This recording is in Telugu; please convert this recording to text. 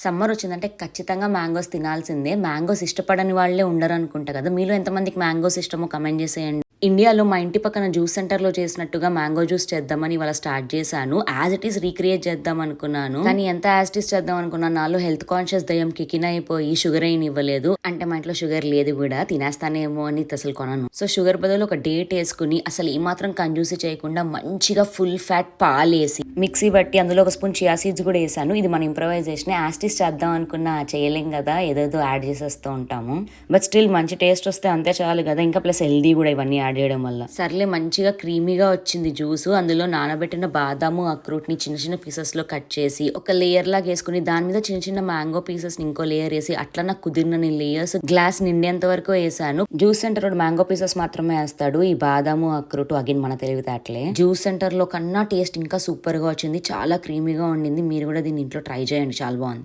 సమ్మర్ వచ్చిందంటే ఖచ్చితంగా మ్యాంగోస్ తినాల్సిందే. మ్యాంగోస్ ఇష్టపడని వాళ్ళే ఉండరనుకుంటా కదా! మీలో ఎంతమందికి మ్యాంగోస్ ఇష్టమో కమెంట్ చేసేయండి. ఇండియాలో మా ఇంటి పక్కన జ్యూస్ సెంటర్‌లో చేసినట్టుగా మ్యాంగో జ్యూస్ చేద్దామని ఇవాళ స్టార్ట్ చేశాను. యాజ్ ఇట్ ఈస్ రీక్రియేట్ చేద్దాం అనుకున్నాను. కానీ ఎంత యాజ్ ఇట్ ఈస్ చేద్దాం అనుకున్నాను, నాలో హెల్త్ కాన్షియస్ దయ్యం కికిన్ అయిపోయి షుగర్ ఏయనివ్వలేదు. అంటే మా ఇంట్లో షుగర్ లేదు కూడా, తినేస్తానేమో అని అసలు కొనను. సో షుగర్ బదులు ఒక డేట్ వేసుకుని అసలు ఏమాత్రం కంజూసీ చేయకుండా మంచిగా ఫుల్ ఫ్యాట్ పాలేసి మిక్సీ బట్టి అందులో ఒక స్పూన్ చియా సీడ్స్ కూడా వేసాను. ఇది మన ఇంప్రవైజేషన్. యాజ్ ఇట్ ఈస్ చేద్దాం అనుకున్నా చేయలేం కదా, ఏదేదో యాడ్ చేసేస్తూ ఉంటాము. బట్ స్టిల్ మంచి టేస్ట్ వస్తే అంతే చాలు కదా. ఇంకా ప్లస్ హెల్దీ కూడా ఇవన్నీ యాడ్ చేయడం వల్ల. సర్లే మంచిగా క్రీమీగా వచ్చింది జ్యూస్. అందులో నానబెట్టిన బాదాము అక్రూట్ ని చిన్న చిన్న పీసెస్ లో కట్ చేసి ఒక లేయర్ లాగా వేసుకుని దాని మీద చిన్న చిన్న మ్యాంగో పీసెస్ ని ఇంకో లేయర్ వేసి అట్లా నాకు కుదిరిన లేయర్స్ గ్లాస్ నిండేంత వరకు వేసాను. జ్యూస్ సెంటర్ మ్యాంగో పీసెస్ మాత్రమే వేస్తాడు. ఈ బాదాము అక్రూట్ అగిన్ మన తెలివితేటలే. జ్యూస్ సెంటర్ లో కన్నా టేస్ట్ ఇంకా సూపర్ గా వచ్చింది. చాలా క్రీమీగా ఉండింది. మీరు కూడా దీన్ని ఇంట్లో ట్రై చేయండి, చాలా బాగుంది.